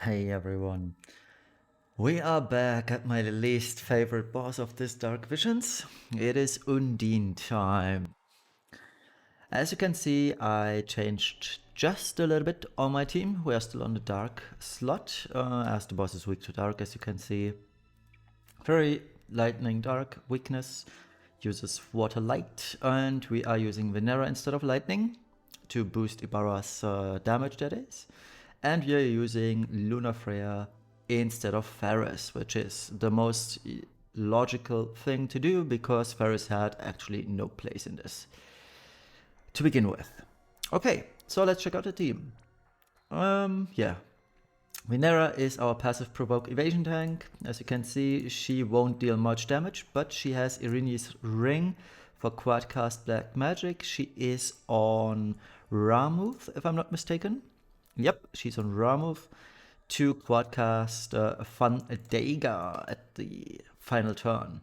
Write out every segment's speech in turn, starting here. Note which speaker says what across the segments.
Speaker 1: Hey everyone, we are back at my least favorite boss of this Dark Visions. It is Undine time. As you can see, I changed just a little bit on my team. We are still on the Dark slot, as the boss is weak to Dark, as you can see. Very lightning dark weakness, uses water light, and we are using Venera instead of lightning to boost Ibarra's damage, that is. And we are using Lunar Freya instead of Ferris, which is the most logical thing to do because Ferris had actually no place in this to begin with. Okay, so let's check out the team. Yeah. Venera is our passive provoke evasion tank. As you can see, she won't deal much damage, but she has Irini's ring for quadcast black magic. She is on Ramuth, if I'm not mistaken. Yep, she's on Ramuth to quadcast Fun Dagger at the final turn.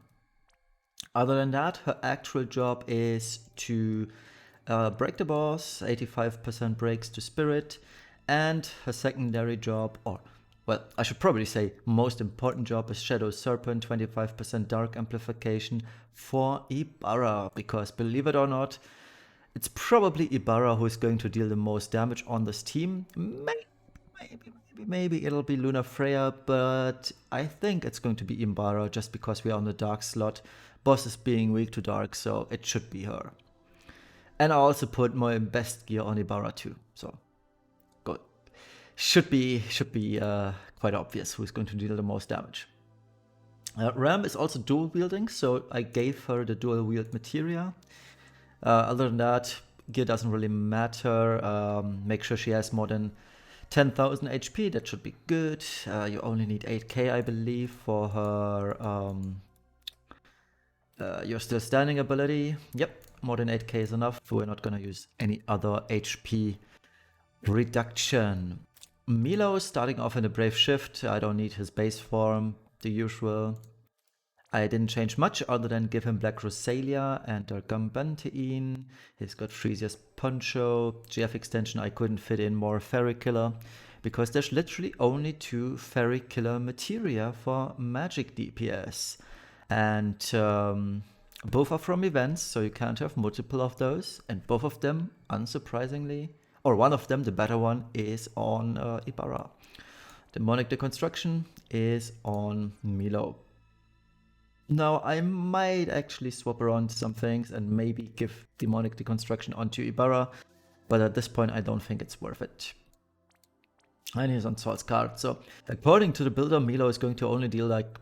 Speaker 1: Other than that, her actual job is to break the boss, 85% breaks to spirit, and her secondary job, or well, I should probably say most important job, is Shadow Serpent, 25% dark amplification for Ibarra, because believe it or not, it's probably Ibarra who is going to deal the most damage on this team. Maybe it'll be Lunar Freya, but I think it's going to be Ibarra just because we are on the dark slot. Boss is being weak to dark, so it should be her. And I also put my best gear on Ibarra too, so good. Should be quite obvious who's going to deal the most damage. Ram is also dual wielding, so I gave her the dual wield materia. Other than that, gear doesn't really matter. Make sure she has more than 10,000 HP, that should be good. You only need 8k, I believe, for her You're Still Standing ability. Yep, more than 8k is enough. We're not gonna use any other HP reduction. Milo starting off in a Brave Shift. I don't need his base form, the usual. I didn't change much other than give him Black Rosalia and Dark Undine. He's got Freesia's Poncho. GF extension, I couldn't fit in more Fairy Killer because there's literally only 2 Fairy Killer materia for magic DPS. And both are from events, so you can't have multiple of those. And both of them, unsurprisingly, or one of them, the better one, is on Ibarra. Demonic Deconstruction is on Milo. Now, I might actually swap around some things and maybe give Demonic Deconstruction onto Ibarra, but at this point I don't think it's worth it. And he's on Swords card, so according to the builder, Milo is going to only deal like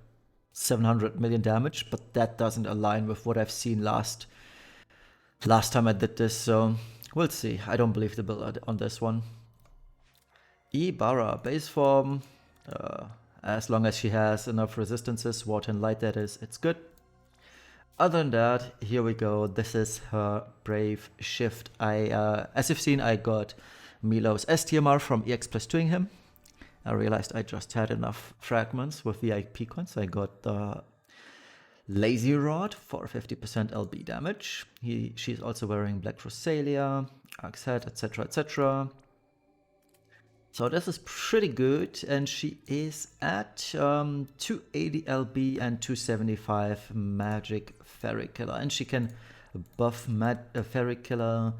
Speaker 1: 700 million damage, but that doesn't align with what I've seen last time I did this, so we'll see. I don't believe the builder on this one. Ibarra, base form, as long as she has enough resistances, water and light that is, it's good. Other than that, here we go. This is her Brave Shift. As you've seen, I got Milo's STMR from EX+2ing him. I realized I just had enough fragments with VIP coins. I got the Lazy Rod for 50% LB damage. She's also wearing Black Rosalia, Axe Head, etc, etc. So this is pretty good, and she is at 280 LB and 275 magic Fairy Killer, and she can buff Fairy Killer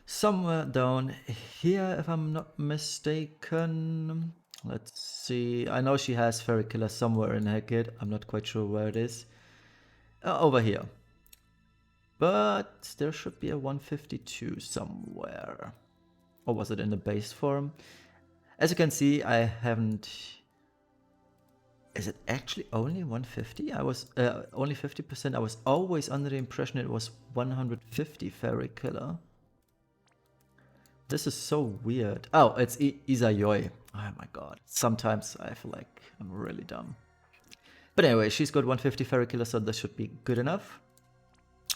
Speaker 1: somewhere down here, if I'm not mistaken. Let's see. I know she has Fairy Killer somewhere in her kit. I'm not quite sure where it is. Over here. But there should be a 152 somewhere. Or was it in the base form? As you can see, I haven't... Is it actually only 150? I was only 50%. I was always under the impression it was 150 Fairy Killer. This is so weird. Oh, it's Izayoi. Oh my god. Sometimes I feel like I'm really dumb. But anyway, she's got 150 Fairy Killer, so this should be good enough.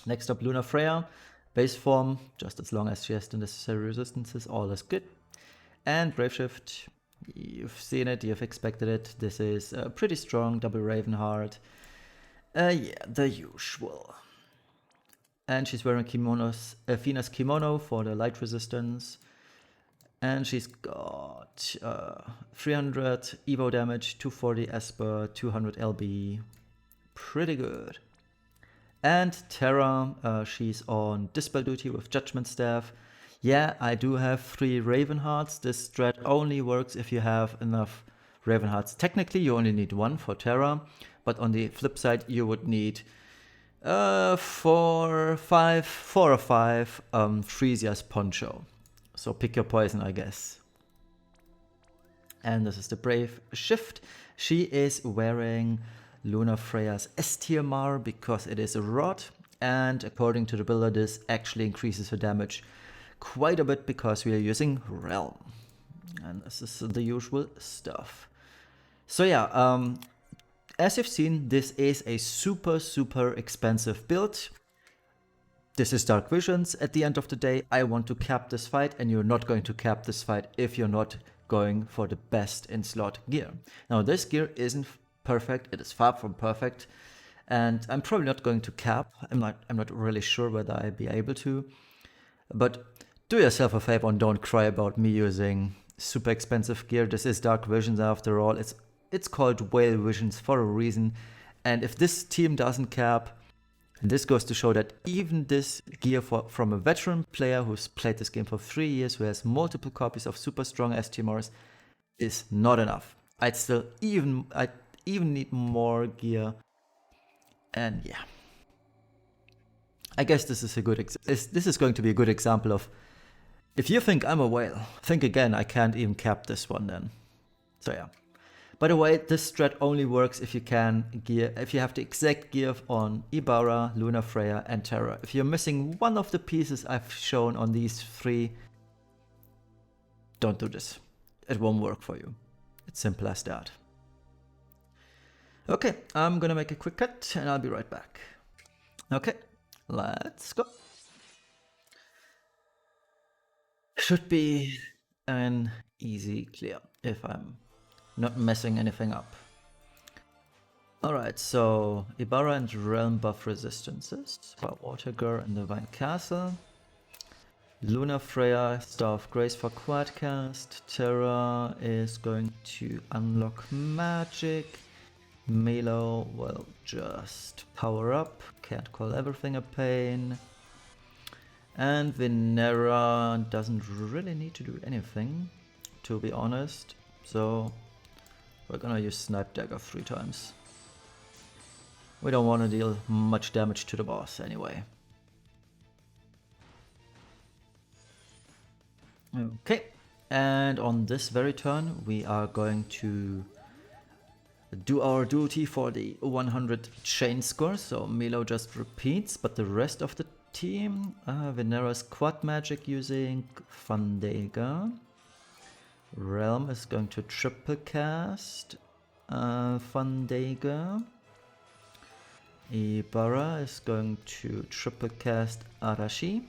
Speaker 1: Next up, Lunar Freya. Base form, just as long as she has the necessary resistances, all is good. And Brave Shift, you've seen it, you've expected it. This is pretty strong, double Ravenheart. Yeah, the usual. And she's wearing Fina's kimono for the light resistance. And she's got 300 Evo damage, 240 Esper, 200 LB. Pretty good. And Terra, she's on Dispel duty with Judgment Staff. Yeah, I do have 3 Raven Hearts. This strat only works if you have enough Raven Hearts. Technically, you only need 1 for Terra, but on the flip side, you would need 4 or 5 Frisia's Poncho. So pick your poison, I guess. And this is the Brave Shift. She is wearing Luna Freya's S tier Mar because it is a rod, and according to the builder, this actually increases her damage quite a bit because we are using Realm. And this is the usual stuff. So yeah, as you've seen, this is a super expensive build. This is Dark Visions. At the end of the day, I want to cap this fight, and you're not going to cap this fight if you're not going for the best in slot gear. Now, this gear isn't perfect. It is far from perfect, and I'm probably not going to cap. I'm not really sure whether I'll be able to. But do yourself a favor and don't cry about me using super expensive gear. This is Dark Visions after all. It's called Whale Visions for a reason. And if this team doesn't cap, and this goes to show that even this gear from a veteran player who's played this game for 3 years, who has multiple copies of super strong STMRs, is not enough. I'd even need more gear. And yeah, I guess this is this is going to be a good example of, if you think I'm a whale, think again. I can't even cap this one then. So yeah. By the way, this strat only works if you have the exact gear on Ibarra, Luna Freya, and Terra. If you're missing one of the pieces I've shown on these 3, don't do this. It won't work for you. It's simple as that. Okay, I'm gonna make a quick cut and I'll be right back. Okay, let's go. Should be an easy clear if I'm not messing anything up. Alright, so Ibarra and Realm buff resistances. Water Girl and Divine Castle. Luna Freya, Star of Grace for Quadcast. Terra is going to unlock magic. Milo will just power up. Can't call everything a pain. And Venera doesn't really need to do anything, to be honest. So we're gonna use Snipe Dagger 3 times. We don't want to deal much damage to the boss anyway. Okay, and on this very turn we are going to do our duty for the 100 chain score. So Milo just repeats, but the rest of the team, Venera's quad magic using Fandega. Realm is going to triple cast Fandega. Ibarra is going to triple cast Arashi.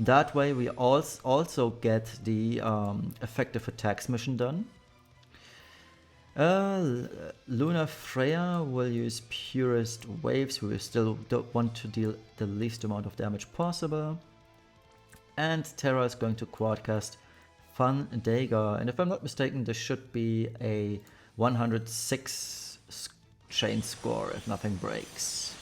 Speaker 1: That way we also get the effective attacks mission done. Luna Freya will use Purest Waves. We still don't want to deal the least amount of damage possible. And Terra is going to quadcast Fandega. And if I'm not mistaken, this should be a 106 chain score if nothing breaks.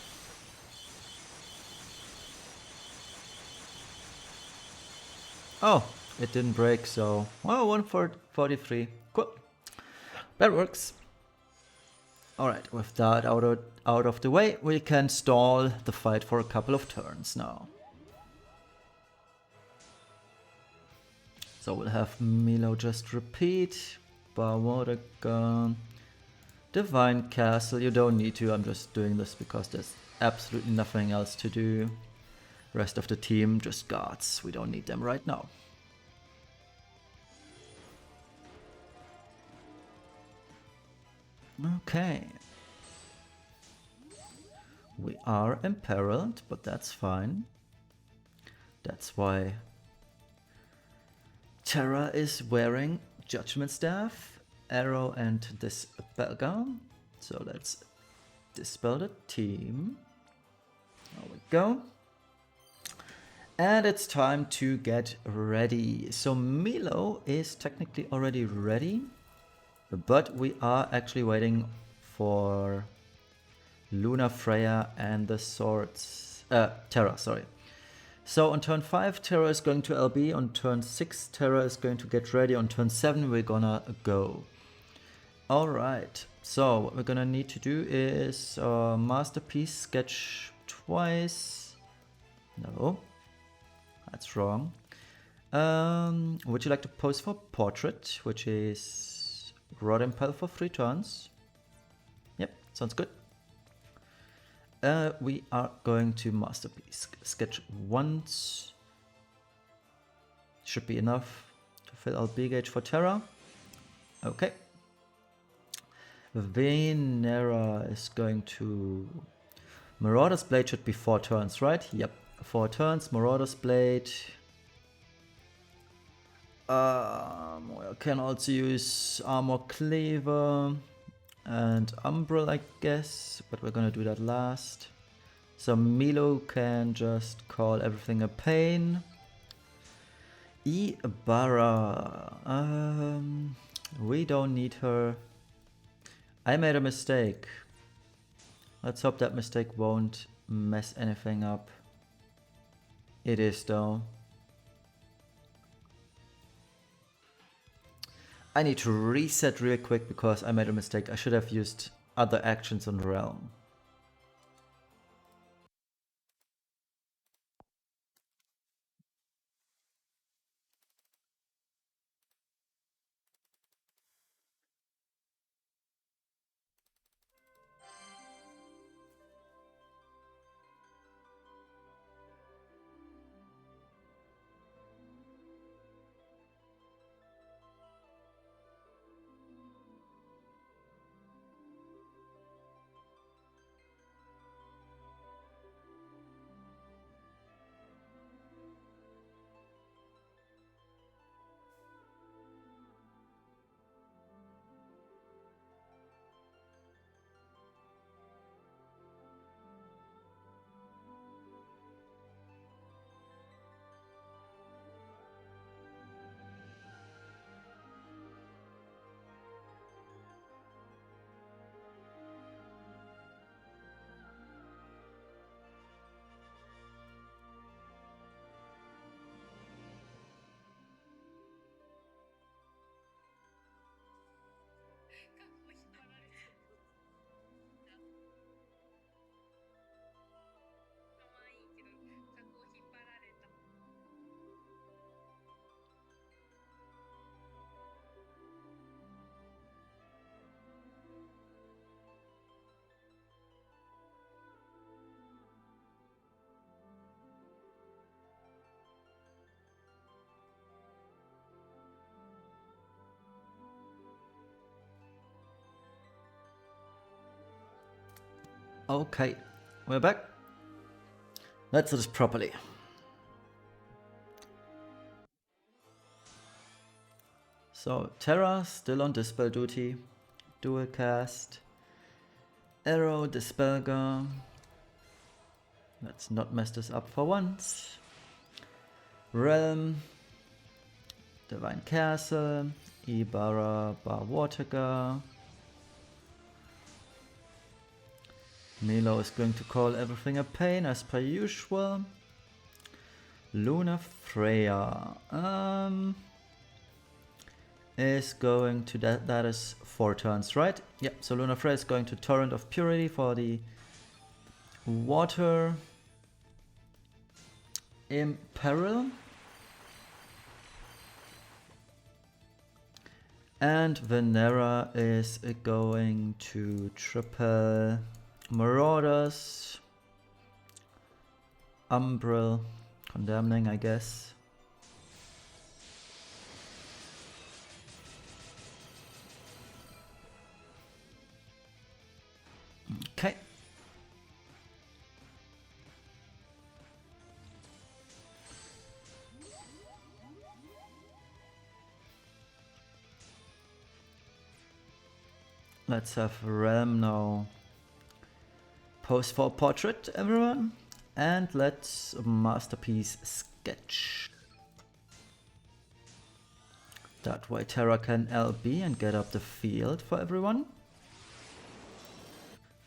Speaker 1: Oh, it didn't break, so... well, 143. Cool. That works. Alright, with that out of the way, we can stall the fight for a couple of turns now. So we'll have Milo just repeat. Bar Water Gun. Divine Castle, you don't need to, I'm just doing this because there's absolutely nothing else to do. Rest of the team, just guards, we don't need them right now. Okay. We are imperiled, but that's fine. That's why Terra is wearing Judgment Staff, Arrow, and Dispel. So let's dispel the team. There we go. And it's time to get ready. So Milo is technically already ready, but we are actually waiting for Luna, Freya, and the swords. Terra, sorry. So on turn 5, Terra is going to LB. On turn 6, Terra is going to get ready. On turn 7, we're gonna go. Alright, so what we're gonna need to do is Masterpiece sketch twice. No, that's wrong. Would you like to pose for Portrait, which is Rod Impel for 3 turns? Yep, sounds good. We are going to Masterpiece sketch once. Should be enough to fill out B gauge for Terra. Okay. Venera is going to... Marauder's Blade should be 4 turns, right? Yep, 4 turns. Marauder's Blade. We can also use Armor Cleaver and Umbral, I guess, but we're gonna do that last. So Milo can just call everything a pain. Ibarra. We don't need her. I made a mistake. Let's hope that mistake won't mess anything up. It is though. I need to reset real quick because I made a mistake. I should have used other actions on Realm. Okay, we're back. Let's do this properly. So Terra still on Dispel duty. Dual cast. Arrow, Dispelgar. Let's not mess this up for once. Realm. Divine Castle. Ibarra, Bar Watergar. Milo is going to call everything a pain as per usual. Luna Freya is going to that is 4 turns, right? Yep, so Luna Freya is going to Torrent of Purity for the water imperil. And Venera is going to triple Marauders, Umbral, Condemning, I guess. Okay. Let's have Realm now. Pose for Portrait, everyone. And let's masterpiece sketch. That way Terra can LB and get up the field for everyone.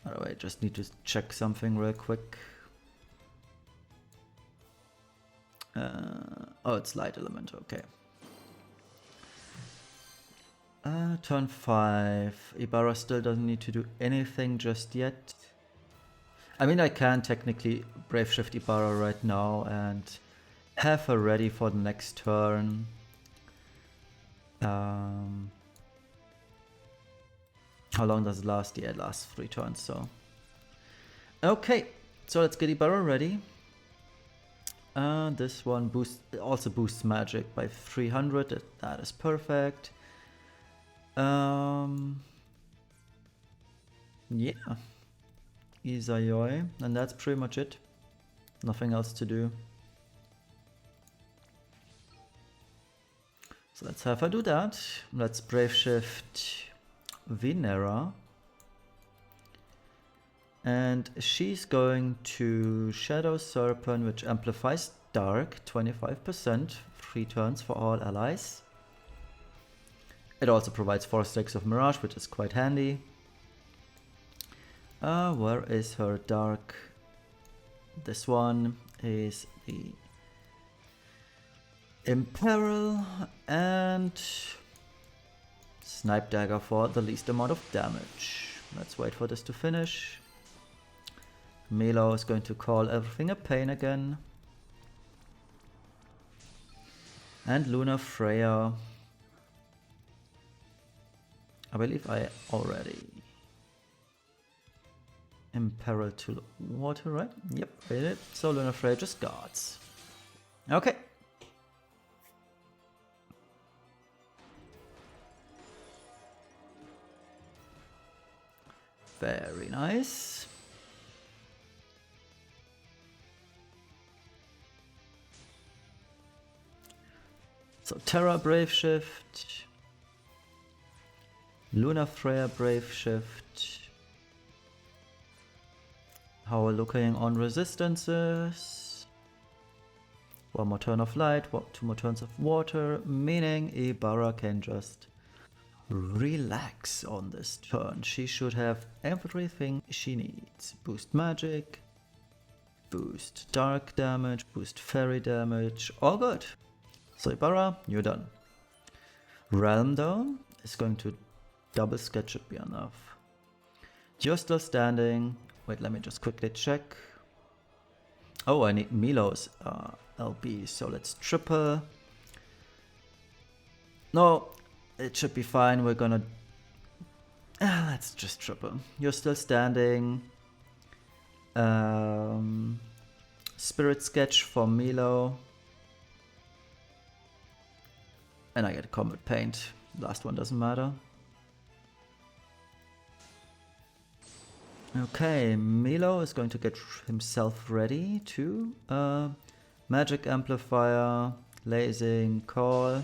Speaker 1: By the way, I just need to check something real quick. Oh, it's light element, okay. Turn 5. Ibarra still doesn't need to do anything just yet. I mean, I can technically Brave Shift Ibarra right now and have her ready for the next turn. How long does it last? Yeah, it lasts 3 turns, so. Okay, so let's get Ibarra ready. This one also boosts magic by 300. That is perfect. Yeah. Izayoi, and that's pretty much it. Nothing else to do. So let's have her do that. Let's Brave Shift Venera. And she's going to Shadow Serpent, which amplifies Dark 25%, 3 turns for all allies. It also provides 4 stacks of Mirage, which is quite handy. Where is her Dark? This one is the Imperil and Snipe Dagger for the least amount of damage. Let's wait for this to finish. Milo is going to call everything a pain again. And Luna Freya. I believe I already Imperil to water, right? Yep, I did. So Luna Freya just guards. Okay. Very nice. So Terra Brave Shift, Luna Freya Brave Shift. How are we looking on resistances? 1 more turn of light, 2 more turns of water, meaning Ibarra can just relax on this turn. She should have everything she needs. Boost magic, boost dark damage, boost fairy damage, all good. So Ibarra, you're done. Realm though is going to double sketch, should be enough. You're still standing. Wait, let me just quickly check. Oh, I need Milo's LB, so let's triple. No, it should be fine. We're gonna... let's just triple. You're still standing. Spirit sketch for Milo. And I get Comet Paint. Last one doesn't matter. Okay, Milo is going to get himself ready to Magic Amplifier, Lasing, Call.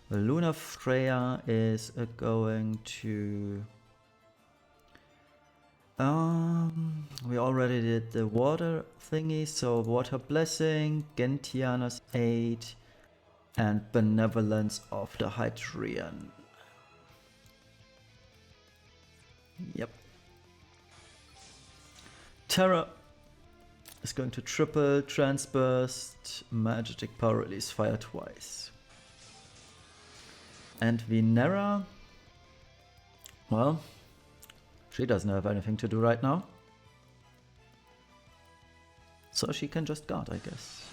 Speaker 1: Luna Freya is going to... we already did the water thingy, so Water Blessing, Gentiana's Aid, and Benevolence of the Hydreian. Yep. Terra is going to triple, Transburst, Magic Power Release, fire twice. And Venera, well, she doesn't have anything to do right now. So she can just guard, I guess.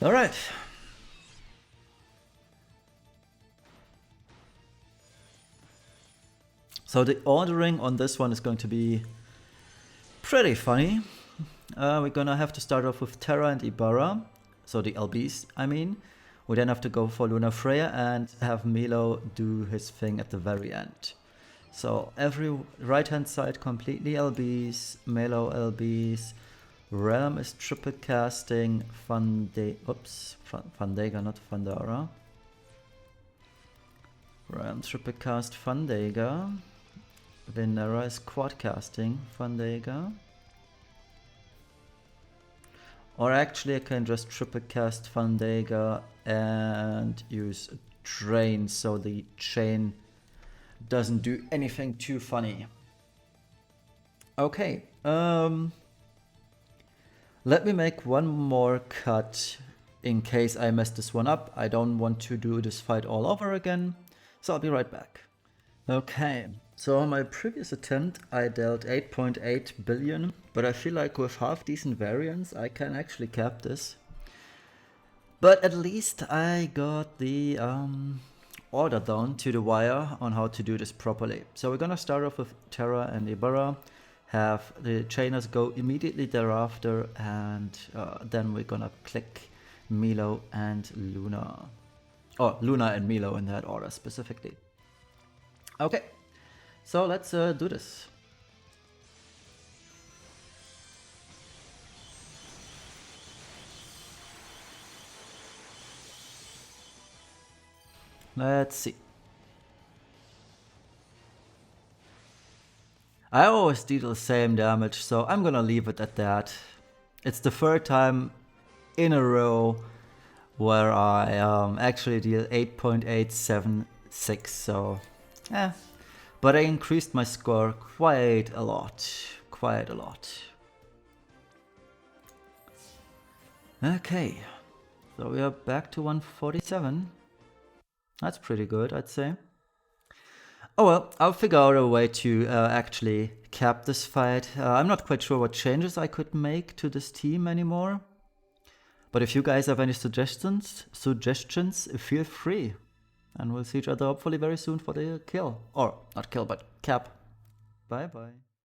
Speaker 1: Alright. So the ordering on this one is going to be pretty funny. We're gonna have to start off with Terra and Ibarra. So the LBs, I mean. We then have to go for Luna Freya and have Milo do his thing at the very end. So every right hand side completely LBs, Milo LBs, Realm is triple casting, Fandega, not Fandara. Realm triple cast Fandega. Venera is quadcasting Fandega. Or actually I can just triple cast Fandega and use a drain so the chain doesn't do anything too funny. Okay, let me make one more cut in case I mess this one up. I don't want to do this fight all over again, so I'll be right back. Okay, so on my previous attempt I dealt 8.8 billion, but I feel like with half decent variance I can actually cap this. But at least I got the order down to the wire on how to do this properly. So we're gonna start off with Terra and Ibarra, have the chainers go immediately thereafter, and then we're gonna click Milo and Luna. Oh, Luna and Milo in that order specifically. Okay, so let's do this. Let's see. I always deal the same damage, so I'm gonna leave it at that. It's the third time in a row where I actually deal 8.876, so yeah. But I increased my score quite a lot, quite a lot. Okay, so we are back to 147. That's pretty good, I'd say. Oh well, I'll figure out a way to actually cap this fight. I'm not quite sure what changes I could make to this team anymore. But if you guys have any suggestions, feel free. And we'll see each other hopefully very soon for the kill. Or, not kill, but cap. Bye bye.